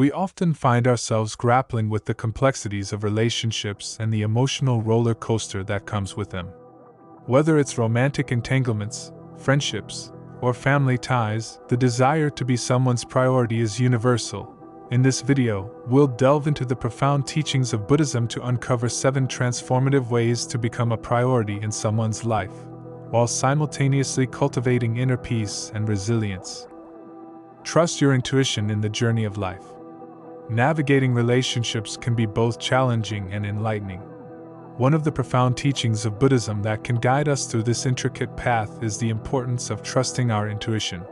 We often find ourselves grappling with the complexities of relationships and the emotional roller coaster that comes with them. Whether it's romantic entanglements, friendships, or family ties, the desire to be someone's priority is universal. In this video, we'll delve into the profound teachings of Buddhism to uncover 7 transformative ways to become a priority in someone's life, while simultaneously cultivating inner peace and resilience. Trust your intuition in the journey of life. Navigating relationships can be both challenging and enlightening. One of the profound teachings of Buddhism that can guide us through this intricate path is the importance of trusting our intuition.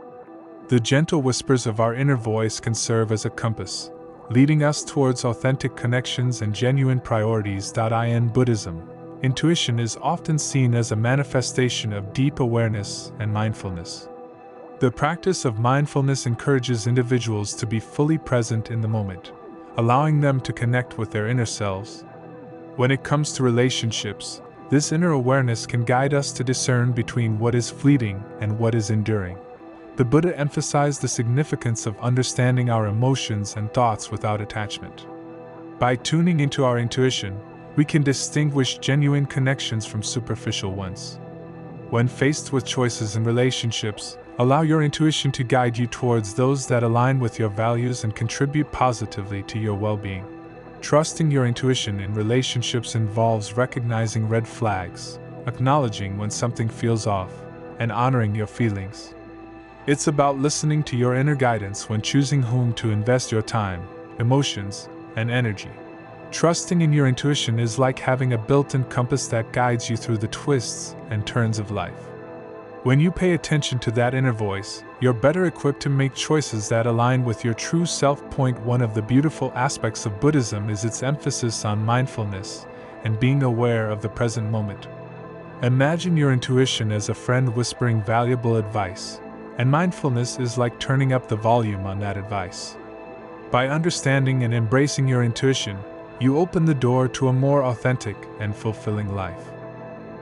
The gentle whispers of our inner voice can serve as a compass, leading us towards authentic connections and genuine priorities. In Buddhism, intuition is often seen as a manifestation of deep awareness and mindfulness. The practice of mindfulness encourages individuals to be fully present in the moment, allowing them to connect with their inner selves. When it comes to relationships, this inner awareness can guide us to discern between what is fleeting and what is enduring. The Buddha emphasized the significance of understanding our emotions and thoughts without attachment. By tuning into our intuition, we can distinguish genuine connections from superficial ones. When faced with choices in relationships, allow your intuition to guide you towards those that align with your values and contribute positively to your well-being. Trusting your intuition in relationships involves recognizing red flags, acknowledging when something feels off, and honoring your feelings. It's about listening to your inner guidance when choosing whom to invest your time, emotions, and energy. Trusting in your intuition is like having a built-in compass that guides you through the twists and turns of life. When you pay attention to that inner voice, you're better equipped to make choices that align with your true self. One of the beautiful aspects of Buddhism is its emphasis on mindfulness and being aware of the present moment. Imagine your intuition as a friend whispering valuable advice, and mindfulness is like turning up the volume on that advice. By understanding and embracing your intuition, you open the door to a more authentic and fulfilling life.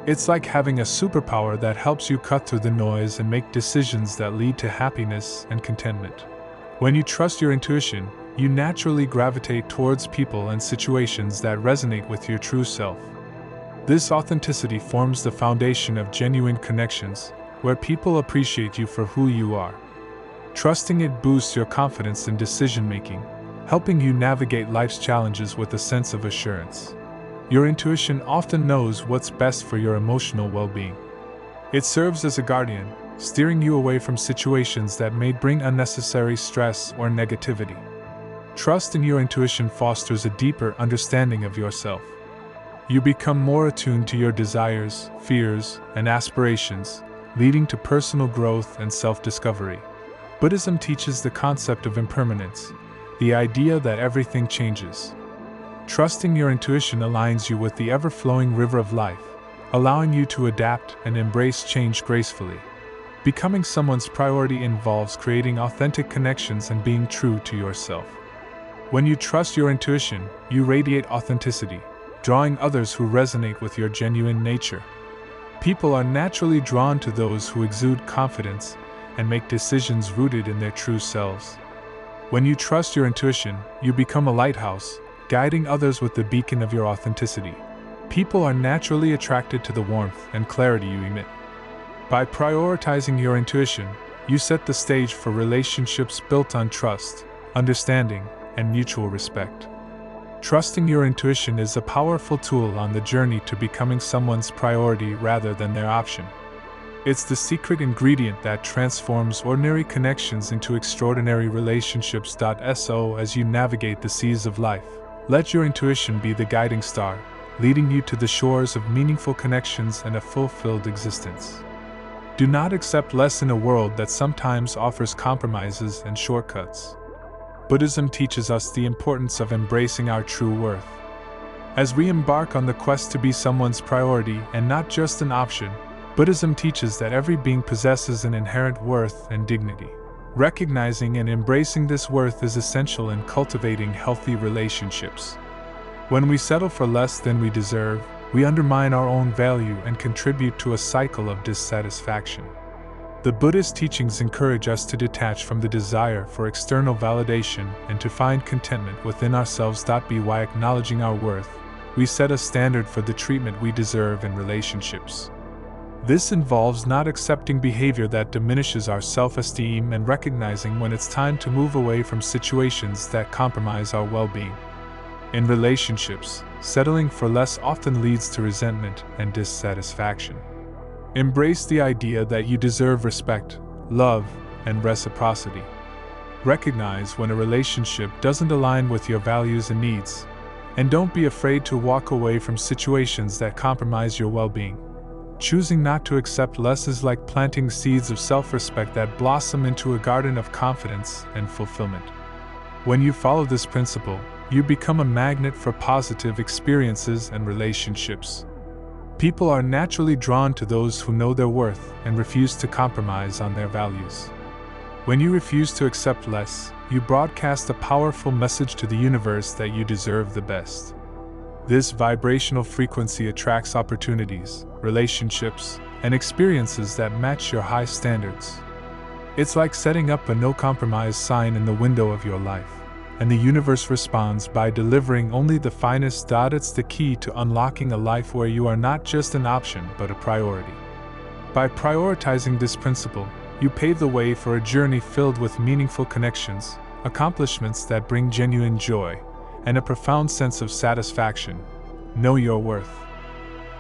It's like having a superpower that helps you cut through the noise and make decisions that lead to happiness and contentment. When you trust your intuition, you naturally gravitate towards people and situations that resonate with your true self. This authenticity forms the foundation of genuine connections, where people appreciate you for who you are. Trusting it boosts your confidence in decision-making, helping you navigate life's challenges with a sense of assurance. Your intuition often knows what's best for your emotional well-being. It serves as a guardian, steering you away from situations that may bring unnecessary stress or negativity. Trust in your intuition fosters a deeper understanding of yourself. You become more attuned to your desires, fears, and aspirations, leading to personal growth and self-discovery. Buddhism teaches the concept of impermanence, the idea that everything changes. Trusting your intuition aligns you with the ever-flowing river of life, allowing you to adapt and embrace change gracefully. Becoming someone's priority involves creating authentic connections and being true to yourself. When you trust your intuition, you radiate authenticity, drawing others who resonate with your genuine nature. People are naturally drawn to those who exude confidence and make decisions rooted in their true selves. When you trust your intuition, you become a lighthouse, guiding others with the beacon of your authenticity. People are naturally attracted to the warmth and clarity you emit. By prioritizing your intuition, you set the stage for relationships built on trust, understanding, and mutual respect. Trusting your intuition is a powerful tool on the journey to becoming someone's priority rather than their option. It's the secret ingredient that transforms ordinary connections into extraordinary relationships. As you navigate the seas of life, let your intuition be the guiding star, leading you to the shores of meaningful connections and a fulfilled existence. Do not accept less in a world that sometimes offers compromises and shortcuts. Buddhism teaches us the importance of embracing our true worth. As we embark on the quest to be someone's priority and not just an option, Buddhism teaches that every being possesses an inherent worth and dignity. Recognizing and embracing this worth is essential in cultivating healthy relationships. When we settle for less than we deserve, we undermine our own value and contribute to a cycle of dissatisfaction. The Buddhist teachings encourage us to detach from the desire for external validation and to find contentment within ourselves. By acknowledging our worth, we set a standard for the treatment we deserve in relationships. This involves not accepting behavior that diminishes our self-esteem and recognizing when it's time to move away from situations that compromise our well-being. In relationships, settling for less often leads to resentment and dissatisfaction. Embrace the idea that you deserve respect, love, and reciprocity. Recognize when a relationship doesn't align with your values and needs, and don't be afraid to walk away from situations that compromise your well-being. Choosing not to accept less is like planting seeds of self-respect that blossom into a garden of confidence and fulfillment. When you follow this principle, you become a magnet for positive experiences and relationships. People are naturally drawn to those who know their worth and refuse to compromise on their values. When you refuse to accept less, you broadcast a powerful message to the universe that you deserve the best. This vibrational frequency attracts opportunities, relationships, and experiences that match your high standards. It's like setting up a no-compromise sign in the window of your life, and the universe responds by delivering only the finest. It's the key to unlocking a life where you are not just an option but a priority. By prioritizing this principle, you pave the way for a journey filled with meaningful connections, accomplishments that bring genuine joy, and a profound sense of satisfaction. Know your worth.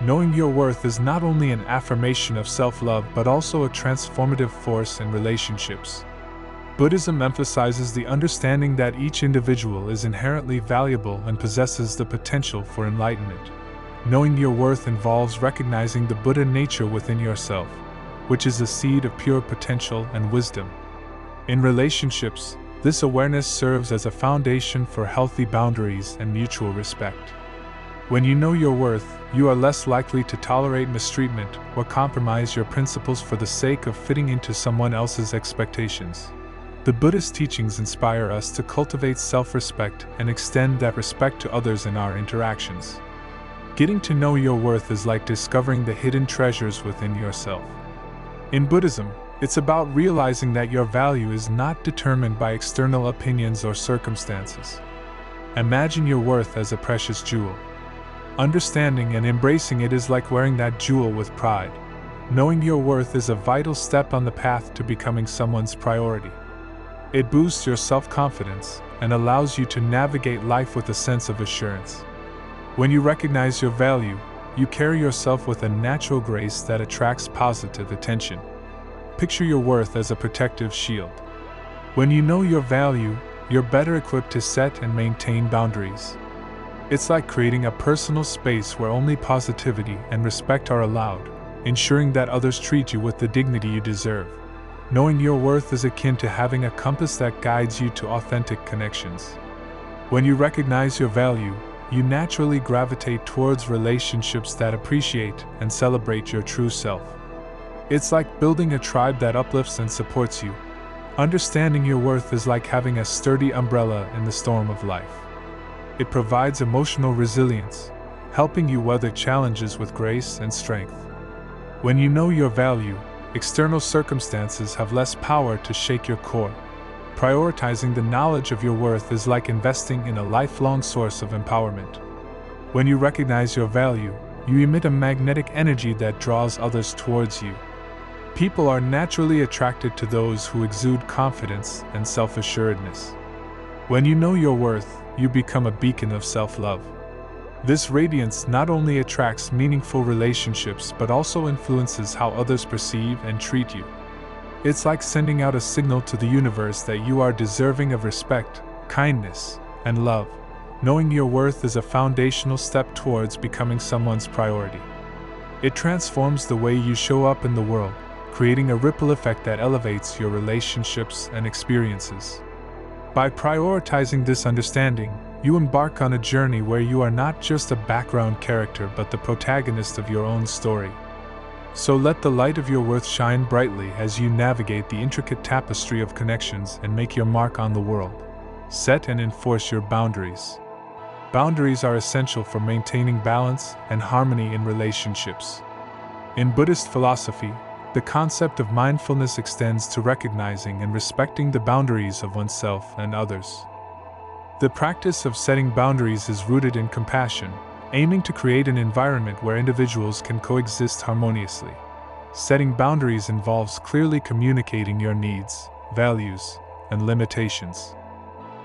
Knowing your worth is not only an affirmation of self-love but also a transformative force in relationships. Buddhism emphasizes the understanding that each individual is inherently valuable and possesses the potential for enlightenment. Knowing your worth involves recognizing the Buddha nature within yourself, which is a seed of pure potential and wisdom. In relationships, this awareness serves as a foundation for healthy boundaries and mutual respect. When you know your worth, you are less likely to tolerate mistreatment or compromise your principles for the sake of fitting into someone else's expectations. The Buddhist teachings inspire us to cultivate self-respect and extend that respect to others in our interactions. Getting to know your worth is like discovering the hidden treasures within yourself. In Buddhism, it's about realizing that your value is not determined by external opinions or circumstances. Imagine your worth as a precious jewel. Understanding and embracing it is like wearing that jewel with pride. Knowing your worth is a vital step on the path to becoming someone's priority. It boosts your self-confidence and allows you to navigate life with a sense of assurance. When you recognize your value, you carry yourself with a natural grace that attracts positive attention. Picture your worth as a protective shield. When you know your value, you're better equipped to set and maintain boundaries. It's like creating a personal space where only positivity and respect are allowed, ensuring that others treat you with the dignity you deserve. Knowing your worth is akin to having a compass that guides you to authentic connections. When you recognize your value, you naturally gravitate towards relationships that appreciate and celebrate your true self. It's like building a tribe that uplifts and supports you. Understanding your worth is like having a sturdy umbrella in the storm of life. It provides emotional resilience, helping you weather challenges with grace and strength. When you know your value, external circumstances have less power to shake your core. Prioritizing the knowledge of your worth is like investing in a lifelong source of empowerment. When you recognize your value, you emit a magnetic energy that draws others towards you. People are naturally attracted to those who exude confidence and self-assuredness. When you know your worth, you become a beacon of self-love. This radiance not only attracts meaningful relationships but also influences how others perceive and treat you. It's like sending out a signal to the universe that you are deserving of respect, kindness, and love. Knowing your worth is a foundational step towards becoming someone's priority. It transforms the way you show up in the world, creating a ripple effect that elevates your relationships and experiences. By prioritizing this understanding, you embark on a journey where you are not just a background character but the protagonist of your own story. So let the light of your worth shine brightly as you navigate the intricate tapestry of connections and make your mark on the world. Set and enforce your boundaries. Boundaries are essential for maintaining balance and harmony in relationships. In Buddhist philosophy, The concept of mindfulness extends to recognizing and respecting the boundaries of oneself and others. The practice of setting boundaries is rooted in compassion, aiming to create an environment where individuals can coexist harmoniously. Setting boundaries involves clearly communicating your needs, values, and limitations.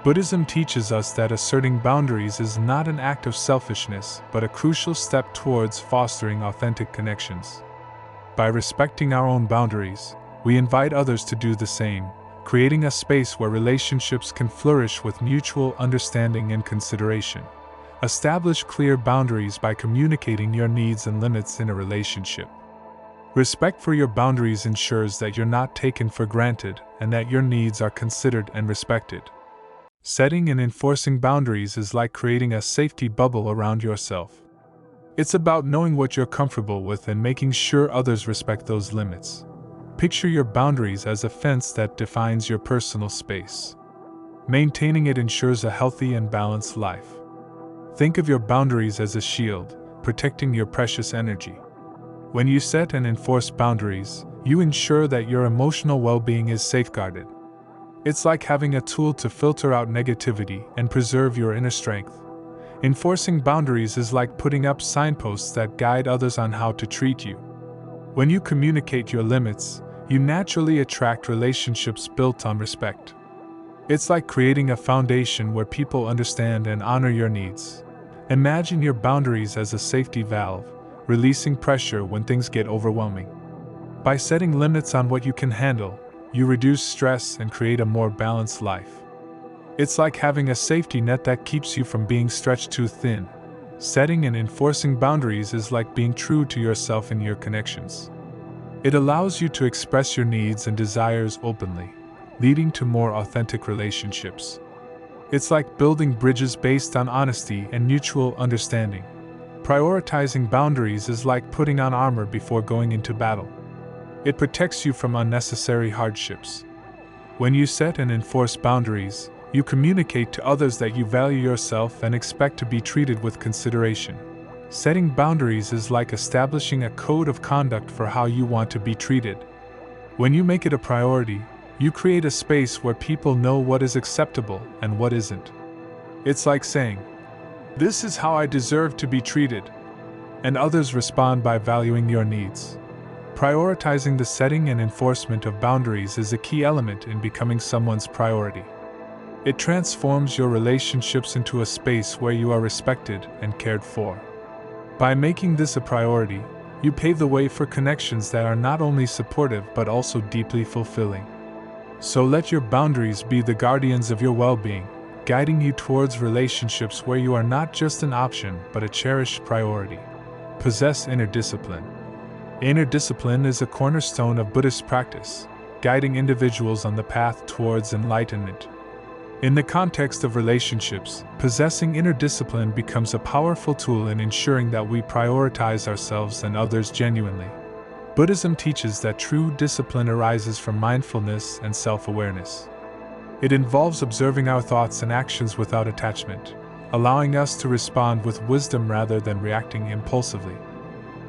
Buddhism teaches us that asserting boundaries is not an act of selfishness, but a crucial step towards fostering authentic connections. By respecting our own boundaries, we invite others to do the same, creating a space where relationships can flourish with mutual understanding and consideration. Establish clear boundaries by communicating your needs and limits in a relationship. Respect for your boundaries ensures that you're not taken for granted and that your needs are considered and respected. Setting and enforcing boundaries is like creating a safety bubble around yourself. It's about knowing what you're comfortable with and making sure others respect those limits. Picture your boundaries as a fence that defines your personal space. Maintaining it ensures a healthy and balanced life. Think of your boundaries as a shield, protecting your precious energy. When you set and enforce boundaries, you ensure that your emotional well-being is safeguarded. It's like having a tool to filter out negativity and preserve your inner strength. Enforcing boundaries is like putting up signposts that guide others on how to treat you. When you communicate your limits, you naturally attract relationships built on respect. It's like creating a foundation where people understand and honor your needs. Imagine your boundaries as a safety valve, releasing pressure when things get overwhelming. By setting limits on what you can handle, you reduce stress and create a more balanced life. It's like having a safety net that keeps you from being stretched too thin. Setting and enforcing boundaries is like being true to yourself in your connections. It allows you to express your needs and desires openly, leading to more authentic relationships. It's like building bridges based on honesty and mutual understanding. Prioritizing boundaries is like putting on armor before going into battle. It protects you from unnecessary hardships. When you set and enforce boundaries, you communicate to others that you value yourself and expect to be treated with consideration. Setting boundaries is like establishing a code of conduct for how you want to be treated. When you make it a priority, you create a space where people know what is acceptable and what isn't. It's like saying, "This is how I deserve to be treated," and others respond by valuing your needs. Prioritizing the setting and enforcement of boundaries is a key element in becoming someone's priority. It transforms your relationships into a space where you are respected and cared for. By making this a priority, you pave the way for connections that are not only supportive but also deeply fulfilling. So let your boundaries be the guardians of your well-being, guiding you towards relationships where you are not just an option but a cherished priority. Possess inner discipline. Inner discipline is a cornerstone of Buddhist practice, guiding individuals on the path towards enlightenment. In the context of relationships, possessing inner discipline becomes a powerful tool in ensuring that we prioritize ourselves and others genuinely. Buddhism teaches that true discipline arises from mindfulness and self-awareness. It involves observing our thoughts and actions without attachment, allowing us to respond with wisdom rather than reacting impulsively.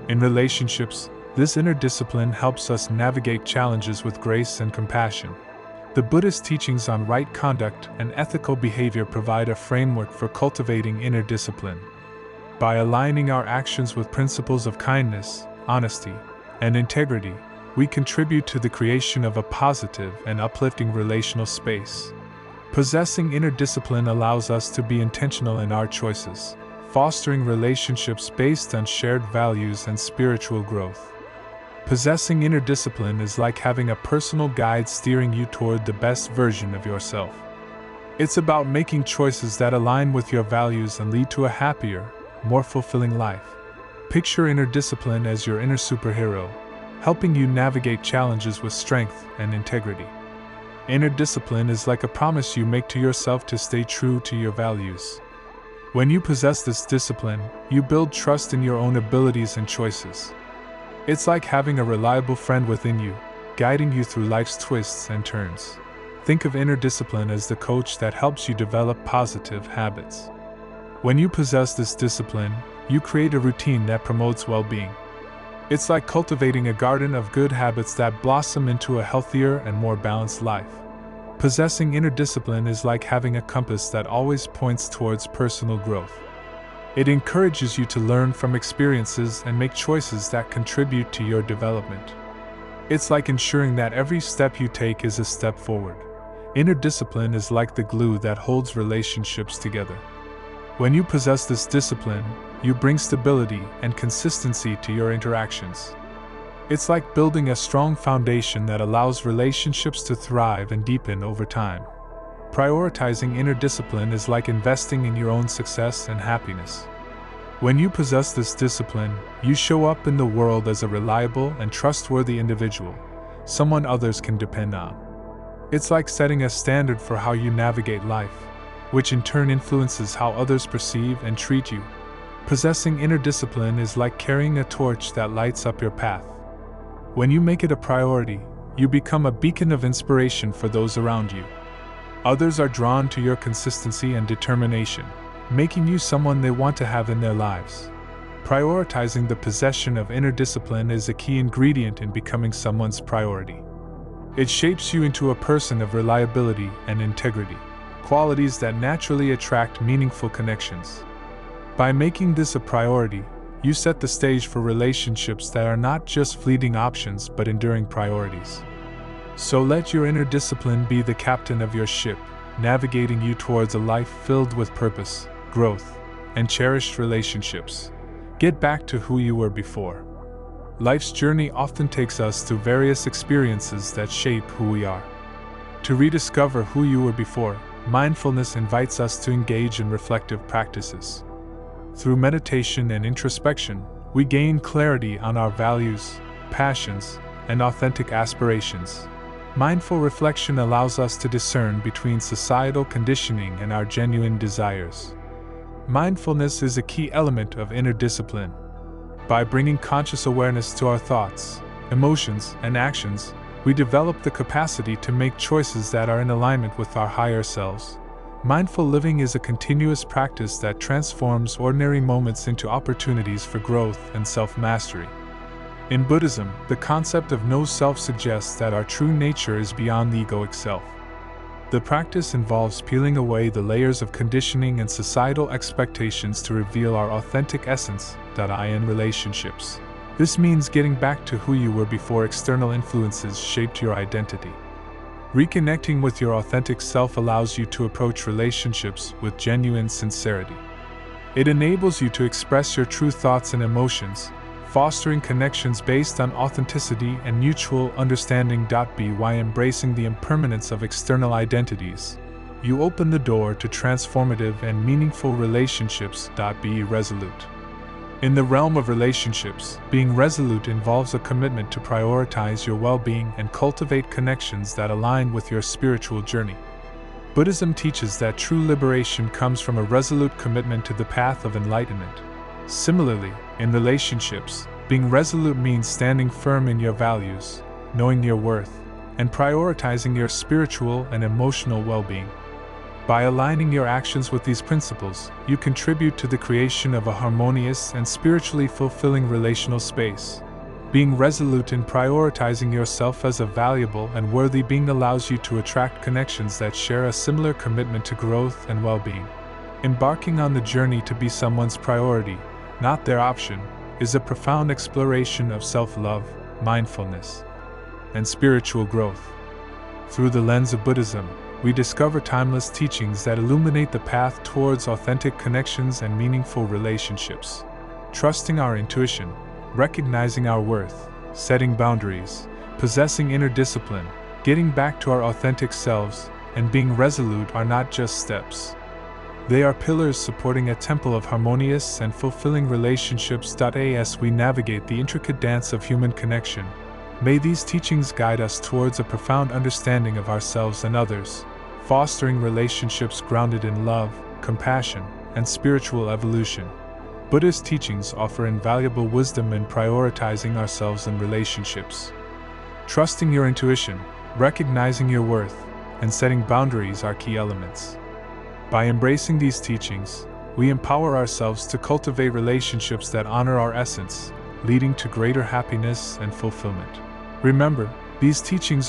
In relationships, this inner discipline helps us navigate challenges with grace and compassion. The Buddhist teachings on right conduct and ethical behavior provide a framework for cultivating inner discipline. By aligning our actions with principles of kindness, honesty, and integrity, we contribute to the creation of a positive and uplifting relational space. Possessing inner discipline allows us to be intentional in our choices, fostering relationships based on shared values and spiritual growth. Possessing inner discipline is like having a personal guide steering you toward the best version of yourself. It's about making choices that align with your values and lead to a happier, more fulfilling life. Picture inner discipline as your inner superhero, helping you navigate challenges with strength and integrity. Inner discipline is like a promise you make to yourself to stay true to your values. When you possess this discipline, you build trust in your own abilities and choices. It's like having a reliable friend within you, guiding you through life's twists and turns. Think of inner discipline as the coach that helps you develop positive habits. When you possess this discipline, you create a routine that promotes well-being. It's like cultivating a garden of good habits that blossom into a healthier and more balanced life. Possessing inner discipline is like having a compass that always points towards personal growth. It encourages you to learn from experiences and make choices that contribute to your development. It's like ensuring that every step you take is a step forward. Inner discipline is like the glue that holds relationships together. When you possess this discipline, you bring stability and consistency to your interactions. It's like building a strong foundation that allows relationships to thrive and deepen over time. Prioritizing inner discipline is like investing in your own success and happiness. When you possess this discipline, you show up in the world as a reliable and trustworthy individual, someone others can depend on. It's like setting a standard for how you navigate life, which in turn influences how others perceive and treat you. Possessing inner discipline is like carrying a torch that lights up your path. When you make it a priority, you become a beacon of inspiration for those around you. Others are drawn to your consistency and determination, making you someone they want to have in their lives. Prioritizing the possession of inner discipline is a key ingredient in becoming someone's priority. It shapes you into a person of reliability and integrity, qualities that naturally attract meaningful connections. By making this a priority, you set the stage for relationships that are not just fleeting options but enduring priorities. So let your inner discipline be the captain of your ship, navigating you towards a life filled with purpose, growth, and cherished relationships. Get back to who you were before. Life's journey often takes us through various experiences that shape who we are. To rediscover who you were before, mindfulness invites us to engage in reflective practices. Through meditation and introspection, we gain clarity on our values, passions, and authentic aspirations. Mindful reflection allows us to discern between societal conditioning and our genuine desires. Mindfulness is a key element of inner discipline. By bringing conscious awareness to our thoughts, emotions, and actions, we develop the capacity to make choices that are in alignment with our higher selves. Mindful living is a continuous practice that transforms ordinary moments into opportunities for growth and self-mastery. In Buddhism, the concept of no-self suggests that our true nature is beyond the egoic self. The practice involves peeling away the layers of conditioning and societal expectations to reveal our authentic essence, in relationships. This means getting back to who you were before external influences shaped your identity. Reconnecting with your authentic self allows you to approach relationships with genuine sincerity. It enables you to express your true thoughts and emotions, fostering connections based on authenticity and mutual understanding. By embracing the impermanence of external identities, you open the door to transformative and meaningful relationships. Be resolute. In the realm of relationships, being resolute involves a commitment to prioritize your well-being and cultivate connections that align with your spiritual journey. Buddhism teaches that true liberation comes from a resolute commitment to the path of enlightenment. Similarly, in relationships, being resolute means standing firm in your values, knowing your worth, and prioritizing your spiritual and emotional well-being. By aligning your actions with these principles, you contribute to the creation of a harmonious and spiritually fulfilling relational space. Being resolute in prioritizing yourself as a valuable and worthy being allows you to attract connections that share a similar commitment to growth and well-being. Embarking on the journey to be someone's priority, not their option, is a profound exploration of self-love, mindfulness, and spiritual growth. Through the lens of Buddhism, we discover timeless teachings that illuminate the path towards authentic connections and meaningful relationships. Trusting our intuition, recognizing our worth, setting boundaries, possessing inner discipline, getting back to our authentic selves, and being resolute are not just steps. They are pillars supporting a temple of harmonious and fulfilling relationships. As we navigate the intricate dance of human connection, may these teachings guide us towards a profound understanding of ourselves and others, fostering relationships grounded in love, compassion, and spiritual evolution. Buddhist teachings offer invaluable wisdom in prioritizing ourselves and relationships. Trusting your intuition, recognizing your worth, and setting boundaries are key elements. By embracing these teachings, we empower ourselves to cultivate relationships that honor our essence, leading to greater happiness and fulfillment. Remember, these teachings